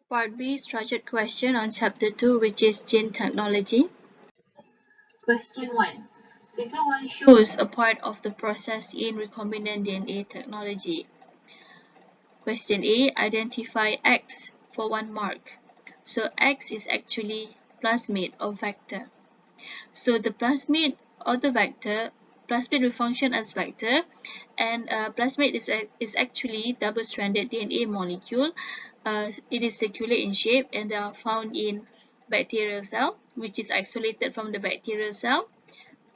Part B structured question on Chapter 2, which is Gene Technology. Question 1. Figure 1 shows a part of the process in recombinant DNA technology. Question A. Identify X for 1 mark. So X is actually plasmid or vector. So the plasmid or the vector, plasmid will function as vector, and plasmid is actually double-stranded DNA molecule. It is circular in shape and they are found in bacterial cell, which is isolated from the bacterial cell,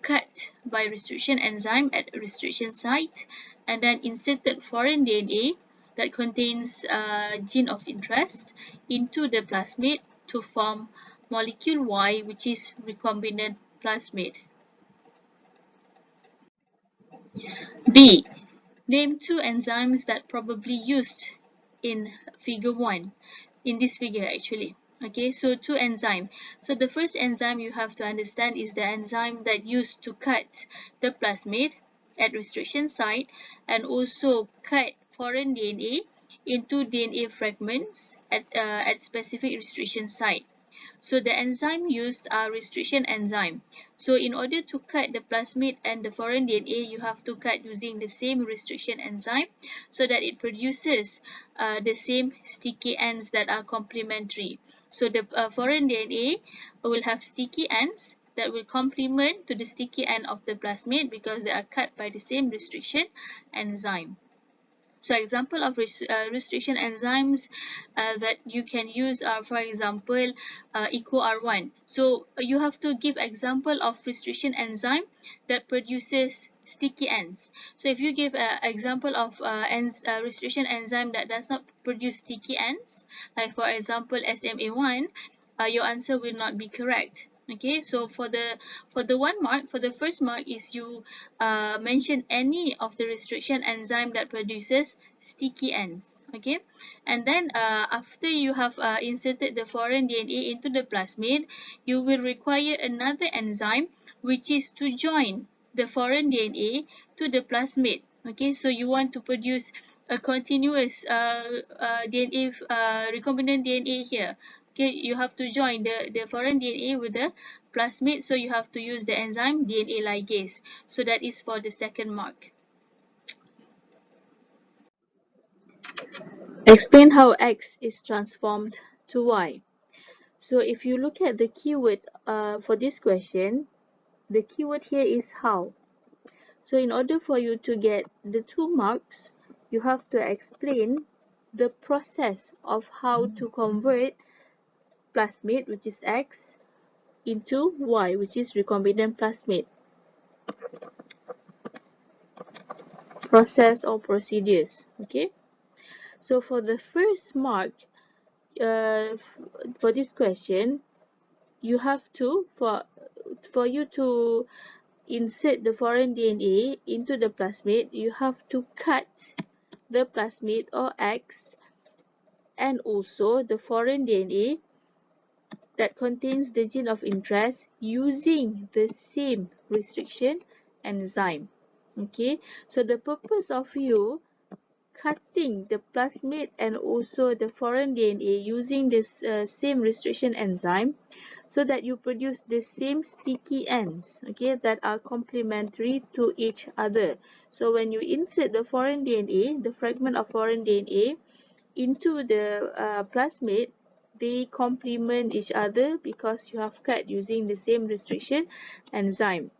cut by restriction enzyme at restriction site, and then inserted foreign DNA that contains gene of interest into the plasmid to form molecule Y, which is recombinant plasmid. B. Name 2 enzymes that probably used in figure 1, in this figure actually. Okay, so 2 enzymes. So the first enzyme you have to understand is the enzyme that used to cut the plasmid at restriction site and also cut foreign DNA into DNA fragments at specific restriction site. So the enzyme used are restriction enzyme. So in order to cut the plasmid and the foreign DNA, you have to cut using the same restriction enzyme so that it produces the same sticky ends that are complementary. So the foreign DNA will have sticky ends that will complement to the sticky end of the plasmid because they are cut by the same restriction enzyme. So example of restriction enzymes that you can use are, for example, EcoR1. So you have to give example of restriction enzyme that produces sticky ends. So if you give an example of restriction enzyme that does not produce sticky ends, like for example SMA1, your answer will not be correct. Okay, so for the 1 mark, for the first mark is you mention any of the restriction enzyme that produces sticky ends. Okay, and then after you have inserted the foreign DNA into the plasmid, you will require another enzyme which is to join the foreign DNA to the plasmid. Okay, so you want to produce a continuous DNA, recombinant DNA here. Okay, you have to join the foreign DNA with the plasmid, so you have to use the enzyme DNA ligase. So that is for the second mark. Explain how X is transformed to Y. So if you look at the keyword for this question, the keyword here is how. So in order for you to get the 2 marks, you have to explain the process of how to convert plasmid, which is X, into Y, which is recombinant plasmid. Process or procedures. Okay, so for the first mark for this question, you have to for you to insert the foreign DNA into the plasmid, you have to cut the plasmid or X and also the foreign DNA that contains the gene of interest using the same restriction enzyme. Okay, so the purpose of you cutting the plasmid and also the foreign DNA using this same restriction enzyme so that you produce the same sticky ends, okay, that are complementary to each other. So when you insert the foreign DNA, the fragment of foreign DNA into the plasmid, they complement each other because you have cut using the same restriction enzyme.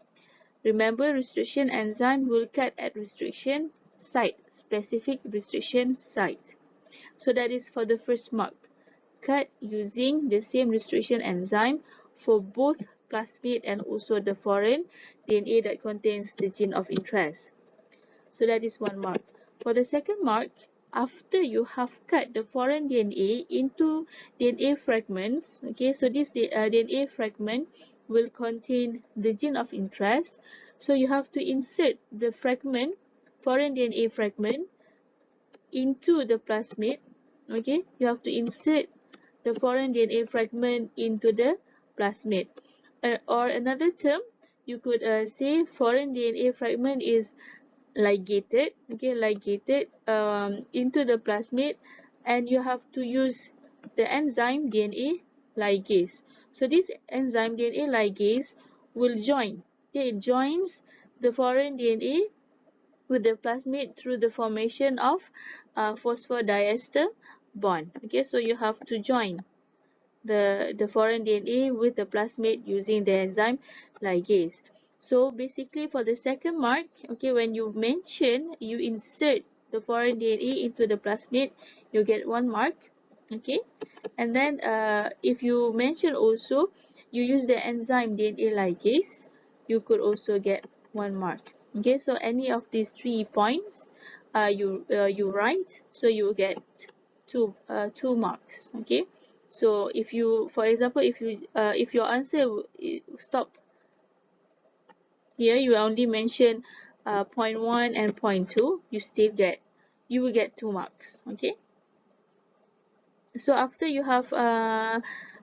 Remember, restriction enzyme will cut at restriction site, specific restriction site. So that is for the first mark. Cut using the same restriction enzyme for both plasmid and also the foreign DNA that contains the gene of interest. So that is 1 mark. For the second mark, after you have cut the foreign DNA into DNA fragments, okay, so this DNA fragment will contain the gene of interest. So you have to insert the fragment, foreign DNA fragment, into the plasmid. Okay, you have to insert the foreign DNA fragment into the plasmid. Or another term, you could say foreign DNA fragment is ligated, okay, ligated into the plasmid, and you have to use the enzyme DNA ligase. So this enzyme DNA ligase will join. Okay, it joins the foreign DNA with the plasmid through the formation of phosphodiester bond. Okay, so you have to join the foreign DNA with the plasmid using the enzyme ligase. So basically for the second mark, okay, when you mention, you insert the foreign DNA into the plasmid, you get 1 mark. Okay, and then if you mention also you use the enzyme DNA ligase, you could also get 1 mark. Okay, so any of these 3 points you write, so you get 2 marks. Okay, so if you, for example, if your answer stop here, you only mention point 1 and point 2, you will get 2 marks. Okay, so after you have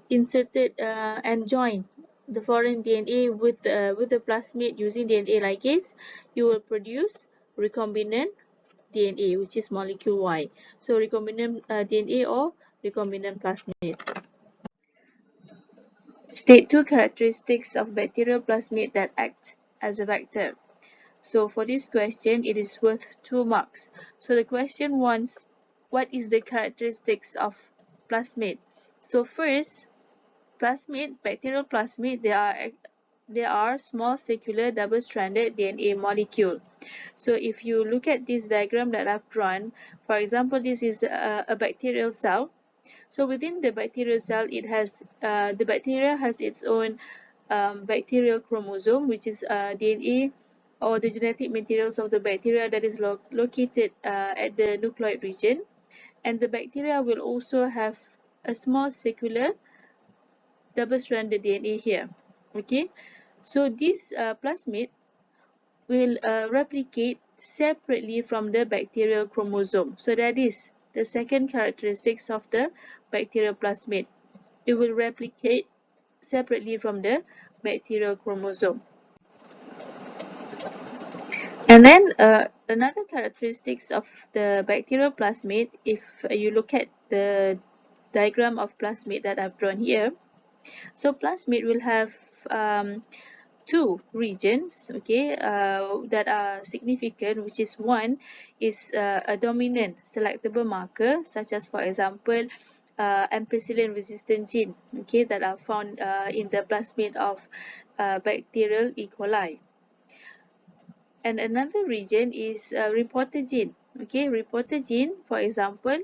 inserted and joined the foreign DNA with the plasmid using DNA ligase, you will produce recombinant DNA, which is molecule Y. So recombinant DNA or recombinant plasmid. State 2 characteristics of bacterial plasmid that act as a vector. So for this question, it is worth 2 marks. So the question wants, what is the characteristics of plasmid? So first, plasmid, bacterial plasmid, they are small circular double-stranded DNA molecule. So if you look at this diagram that I've drawn, for example, this is a bacterial cell. So within the bacterial cell, the bacteria has its own bacterial chromosome, which is DNA or the genetic materials of the bacteria that is located at the nucleoid region. And the bacteria will also have a small circular double-stranded DNA here. Okay, so this plasmid will replicate separately from the bacterial chromosome. So that is the second characteristics of the bacterial plasmid. It will replicate separately from the bacterial chromosome. And then another characteristics of the bacterial plasmid, if you look at the diagram of plasmid that I've drawn here, so plasmid will have 2 regions, okay, that are significant, which is one is a dominant selectable marker, such as, for example, ampicillin resistant gene, okay, that are found in the plasmid of bacterial E. coli. And another region is reporter gene. Okay, reporter gene, for example,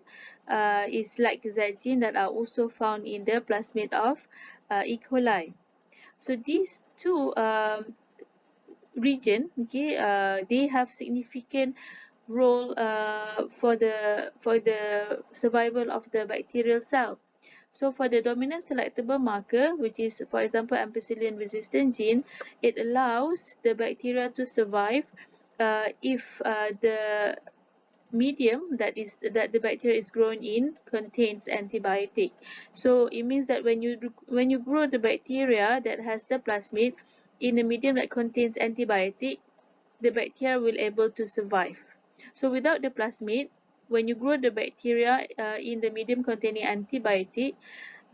is like Z gene that are also found in the plasmid of E. coli. So these 2 region, okay, they have significant role for the survival of the bacterial cell. So for the dominant selectable marker, which is, for example, ampicillin resistant gene, it allows the bacteria to survive if the medium that the bacteria is grown in contains antibiotic. So it means that when you grow the bacteria that has the plasmid in a medium that contains antibiotic, the bacteria will able to survive. So without the plasmid, when you grow the bacteria in the medium containing antibiotic,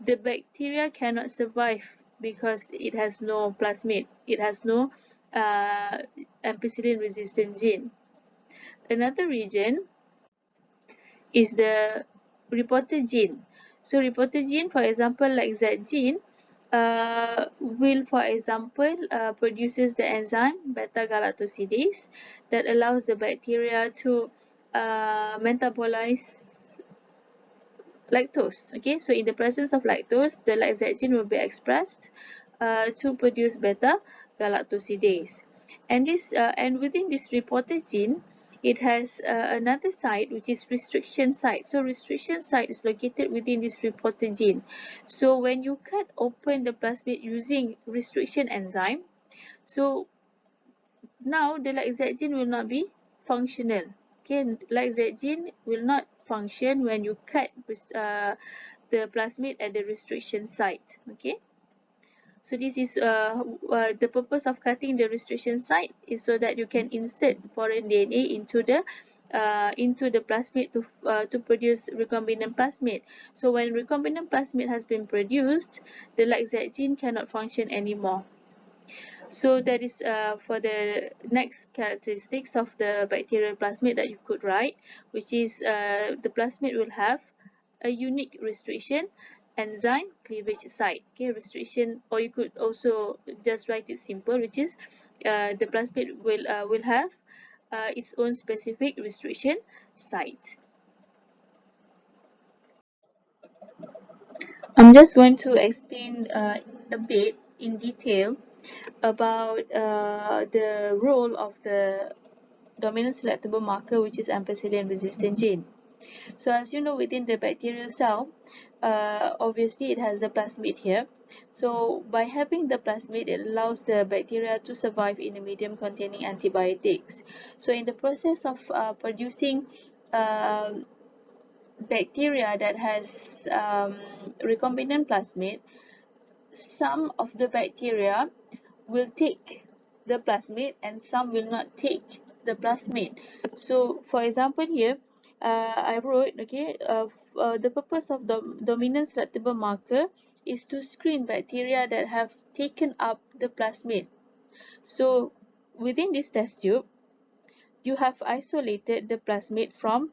the bacteria cannot survive because it has no plasmid. It has no ampicillin resistant gene. Another region is the reporter gene. So reporter gene, for example, like Z gene, will, for example, produces the enzyme beta-galactosidase that allows the bacteria to metabolize lactose. Okay, so in the presence of lactose, the Z gene will be expressed to produce beta-galactosidase. And within this reporter gene, it has another site, which is restriction site. So restriction site is located within this reporter gene. So when you cut open the plasmid using restriction enzyme, so now the Z gene will not be functional. Okay, Z gene will not function when you cut the plasmid at the restriction site. Okay, so this is the purpose of cutting the restriction site is so that you can insert foreign DNA into the into the plasmid to produce recombinant plasmid. So when recombinant plasmid has been produced, the LAC-Z gene cannot function anymore. So that is for the next characteristics of the bacterial plasmid that you could write, which is the plasmid will have a unique restriction enzyme cleavage site. Okay, restriction, or you could also just write it simple, which is the plasmid will have its own specific restriction site. I'm just going to explain a bit in detail about the role of the dominant selectable marker, which is ampicillin resistant gene. So as you know, within the bacterial cell, obviously it has the plasmid here. So by having the plasmid, it allows the bacteria to survive in a medium containing antibiotics. So in the process of producing bacteria that has recombinant plasmid, some of the bacteria will take the plasmid and some will not take the plasmid. So for example here, I wrote, okay, the purpose of the dominant selectable marker is to screen bacteria that have taken up the plasmid. So within this test tube, you have isolated the plasmid from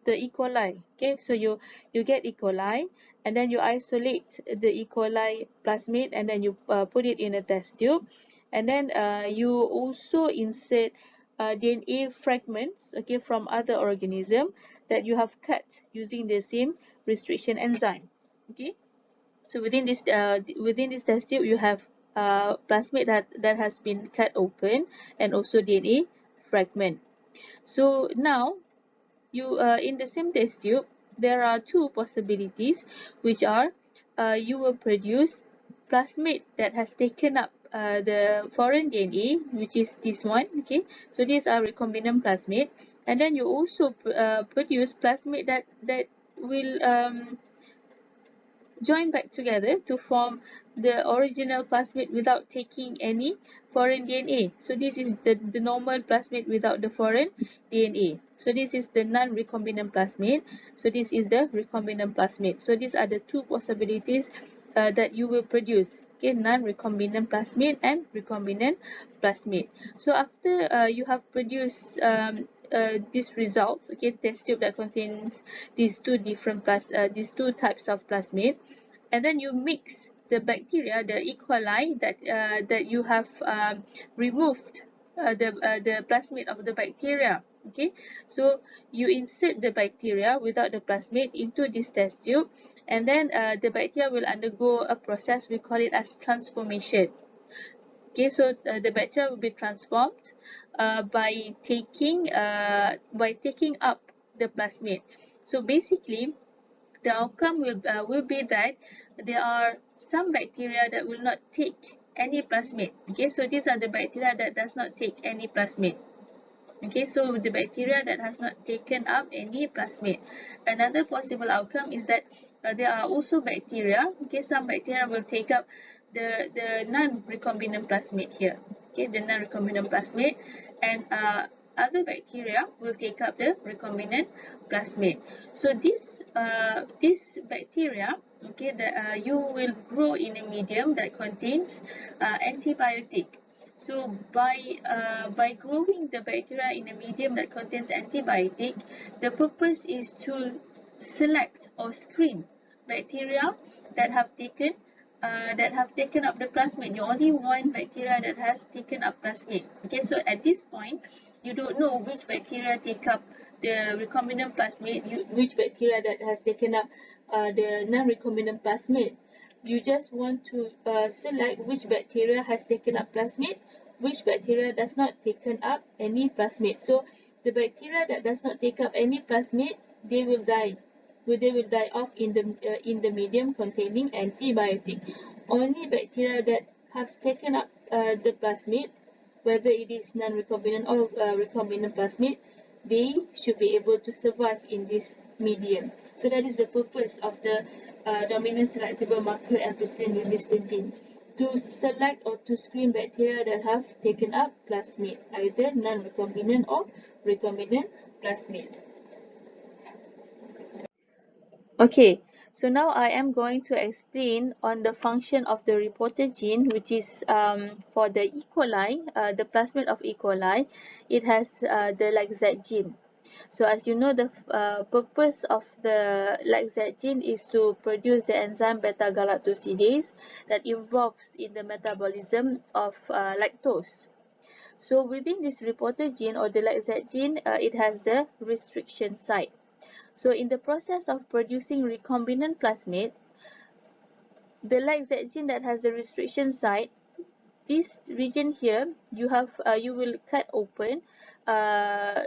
the E. coli. Okay, so you get E. coli and then you isolate the E. coli plasmid and then you put it in a test tube, and then you also insert DNA fragments, okay, from other organism that you have cut using the same restriction enzyme. Okay, so within this test tube you have plasmid that has been cut open and also DNA fragment. So now you in the same test tube, there are two possibilities, which are you will produce plasmid that has taken up the foreign DNA, which is this one. Okay, so these are recombinant plasmid, and then you also produce plasmid that will join back together to form the original plasmid without taking any foreign DNA. So this is the normal plasmid without the foreign DNA. So this is the non-recombinant plasmid. So this is the recombinant plasmid. So these are the two possibilities that you will produce. Okay, non-recombinant plasmid and recombinant plasmid. So after you have produced these results, okay, test tube that contains these these two types of plasmid, and then you mix the bacteria, the E. coli that you have removed the plasmid of the bacteria. Okay, so you insert the bacteria without the plasmid into this test tube, and then the bacteria will undergo a process, we call it as transformation. Okay, so the bacteria will be transformed by taking up the plasmid. So basically, the outcome will be that there are some bacteria that will not take any plasmid. Okay, so these are the bacteria that does not take any plasmid. Okay, so the bacteria that has not taken up any plasmid. Another possible outcome is that there are also bacteria. Okay, some bacteria will take up the non-recombinant plasmid here. Okay, the non-recombinant plasmid, and other bacteria will take up the recombinant plasmid. So this bacteria, okay, that you will grow in a medium that contains antibiotic. So by growing the bacteria in a medium that contains antibiotic, the purpose is to select or screen bacteria that have taken up the plasmid. You only want bacteria that has taken up plasmid. Okay, so at this point, you don't know which bacteria take up the recombinant plasmid, which bacteria that has taken up the non-recombinant plasmid. You just want to select which bacteria has taken up plasmid, which bacteria does not taken up any plasmid. So the bacteria that does not take up any plasmid, they will die. They will die off in the medium containing antibiotic. Only bacteria that have taken up the plasmid, whether it is non-recombinant or recombinant plasmid, they should be able to survive in this medium. So that is the purpose of the dominant selectable marker ampicillin resistant gene. to select or to screen bacteria that have taken up plasmid, either non-recombinant or recombinant plasmid. Okay, so now I am going to explain on the function of the reporter gene, which is for the E. coli, the plasmid of E. coli. It has the LAC-Z gene. So as you know, the purpose of the LAC-Z gene is to produce the enzyme beta-galactosidase that involves in the metabolism of lactose. So within this reporter gene or the LAC-Z gene, it has the restriction site. So in the process of producing recombinant plasmid, the LAC-Z gene that has the restriction site, this region here, you will cut open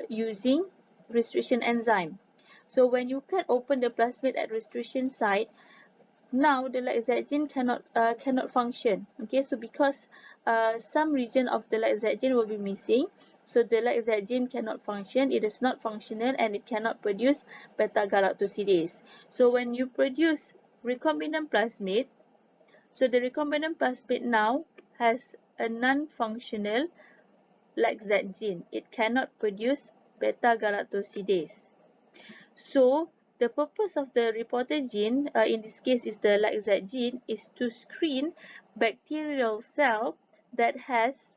using restriction enzyme. So when you cut open the plasmid at restriction site, now the LAC-Z gene cannot function. Okay, so because some region of the LAC-Z gene will be missing, so the LAC-Z gene cannot function. It is not functional and it cannot produce beta-galactosidase. So when you produce recombinant plasmid, so the recombinant plasmid now has a non-functional LAC-Z gene. It cannot produce beta-galactosidase. So the purpose of the reporter gene, in this case is the LAC-Z gene, is to screen bacterial cell that has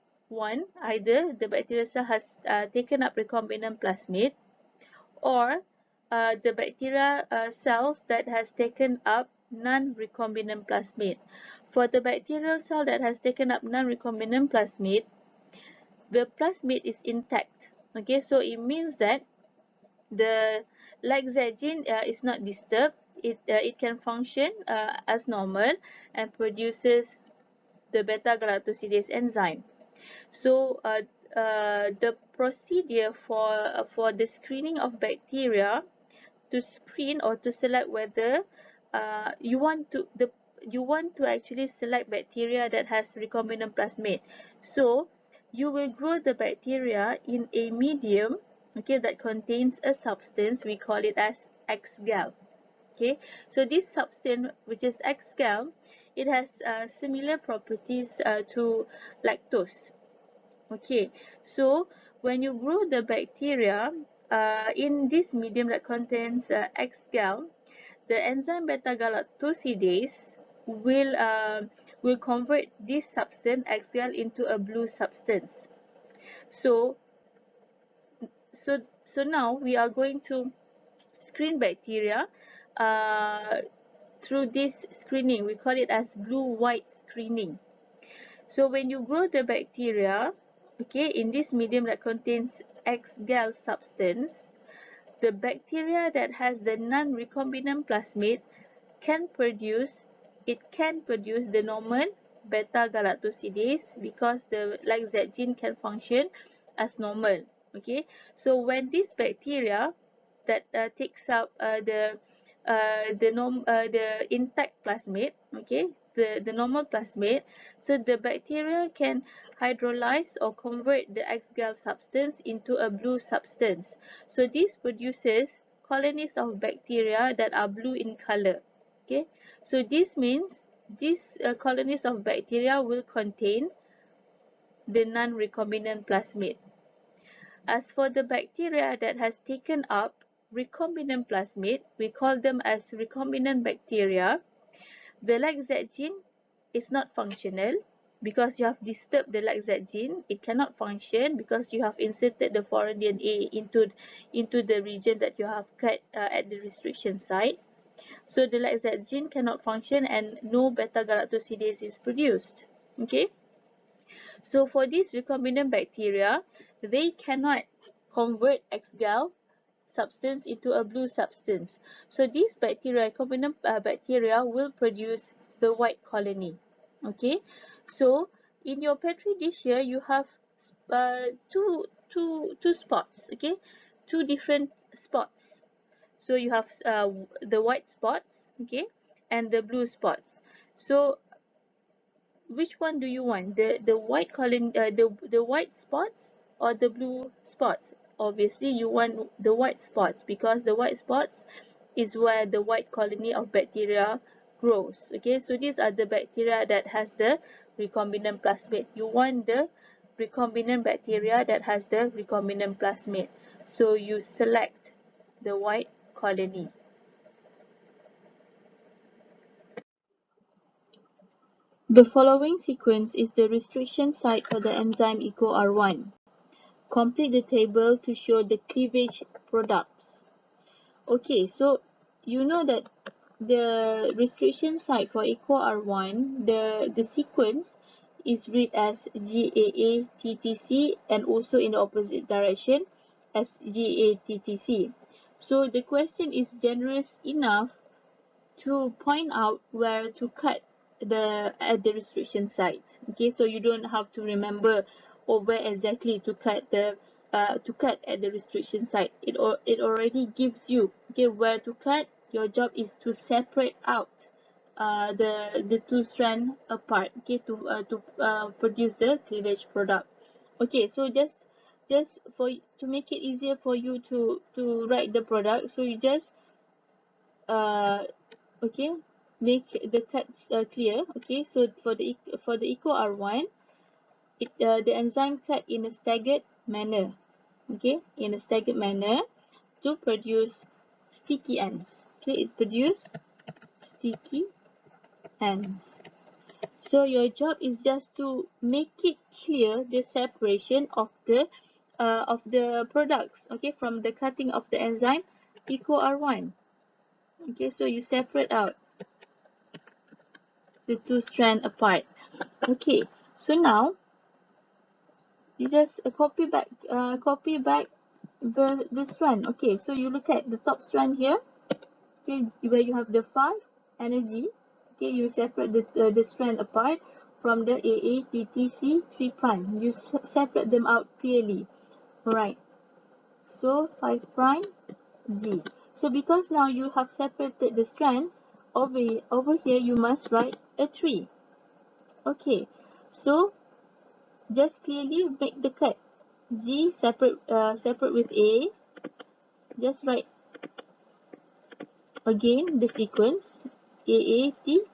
either the bacterial cell has taken up recombinant plasmid, or the bacteria cells that has taken up non-recombinant plasmid. For the bacterial cell that has taken up non-recombinant plasmid, the plasmid is intact. Okay, so it means that the LAC-Z gene is not disturbed. It can function as normal and produces the beta-galactosidase enzyme. So the procedure for the screening of bacteria, to screen or to select whether you want to actually select bacteria that has recombinant plasmid. So you will grow the bacteria in a medium, okay, that contains a substance. We call it as X-gal. Okay, so this substance, which is X-gal, it has similar properties to lactose. Okay, so when you grow the bacteria in this medium that contains X-gal, the enzyme beta-galactosidase will convert this substance X-gal into a blue substance. So now we are going to screen bacteria through this screening. We call it as blue-white screening. So when you grow the bacteria, okay, in this medium that contains X-gal substance, the bacteria that has the non-recombinant plasmid can produce the normal beta-galactosidase, because the LAC-Z gene can function as normal. Okay, so when this bacteria that takes up the intact plasmid, okay, the normal plasmid, so the bacteria can hydrolyze or convert the X-gal substance into a blue substance. So this produces colonies of bacteria that are blue in color. Okay, so this means these colonies of bacteria will contain the non-recombinant plasmid. As for the bacteria that has taken up recombinant plasmid, we call them as recombinant bacteria. The LAC-Z gene is not functional because you have disturbed the LAC-Z gene. It cannot function because you have inserted the foreign DNA into the region that you have cut at the restriction site. So the LAC-Z gene cannot function and no beta-galactosidase is produced. Okay. So for these recombinant bacteria, they cannot convert X-gal substance into a blue substance. So these bacteria, recombinant bacteria, will produce the white colony. Okay. So in your petri dish here, you have two spots. Okay, two different spots. So you have the white spots, okay, and the blue spots. So which one do you want, the white colony, the white spots or the blue spots? Obviously you want the white spots, because the white spots is where the white colony of bacteria grows. Okay, so these are the bacteria that has the recombinant plasmid. You want the recombinant bacteria that has the recombinant plasmid. So you select the white colony. The following sequence is the restriction site for the enzyme EcoR1. Complete the table to show the cleavage products. Okay, so you know that the restriction site for EcoR1, the sequence is read as GAATTC and also in the opposite direction as GATTC. So the question is generous enough to point out where to cut at the restriction site. Okay, so you don't have to remember or where exactly to cut at the restriction site. It already gives you, okay, where to cut. Your job is to separate out the two strand apart, okay, to produce the cleavage product. Okay, so just for to make it easier for you to write the product, so you just uh, okay, make the cuts clear. Okay, so for the EcoR1, the enzyme cut in a staggered manner. Okay, in a staggered manner to produce sticky ends. Okay, it produces sticky ends. So your job is just to make it clear the separation of the products. Okay, from the cutting of the enzyme EcoR1. Okay, so you separate out the two strands apart. Okay, so now you just copy back the strand. Okay, so you look at the top strand here. Okay, where you have the 5 energy. Okay, you separate the strand apart from the AATTC 3 prime. You separate them out clearly. Alright, so 5 prime G. So because now you have separated the strand, over here you must write a 3. Okay, so just clearly make the cut. G separate with A. Just write again the sequence AAT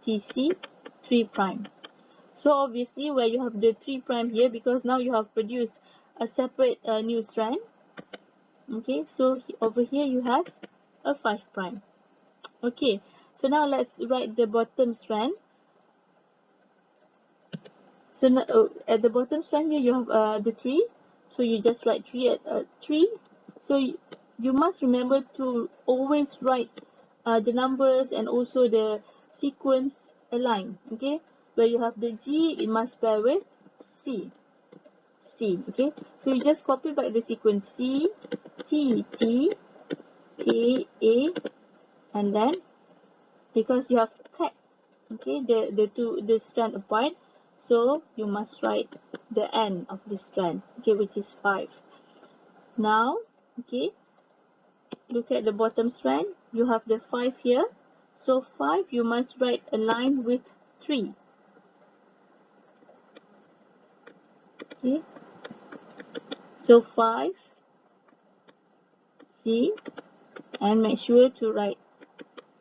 TC 3 prime. So obviously where you have the 3 prime here, because now you have produced a separate new strand. Okay, so over here you have a 5 prime. Okay, so now let's write the bottom strand. So now, at the bottom strand here you have the 3. So you just write 3 at 3. So you must remember to always write the numbers and also the sequence aligned. Okay, where you have the G, it must pair with C. Okay, so you just copy back the sequence C, T, T, A, and then because you have cut, okay, the strand apart, so you must write the end of this strand, okay, which is 5. Now, okay, look at the bottom strand. You have the 5 here, so 5 you must write a line with 3. Okay, so 5 C, and make sure to write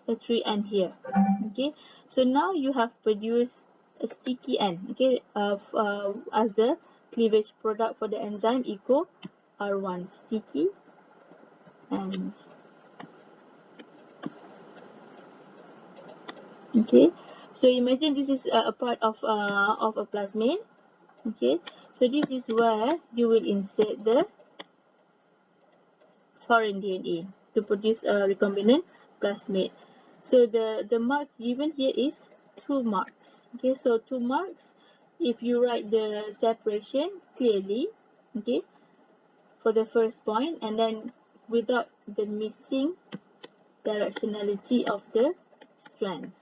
a 3 end here. Okay, so now you have produced a sticky end, okay, as the cleavage product for the enzyme EcoR1, sticky ends. Okay, so imagine this is a part of a plasmid. Okay, so this is where you will insert the foreign DNA to produce a recombinant plasmid. So the mark given here is 2 marks. Okay, so 2 marks if you write the separation clearly, okay, for the first point, and then without the missing directionality of the strands.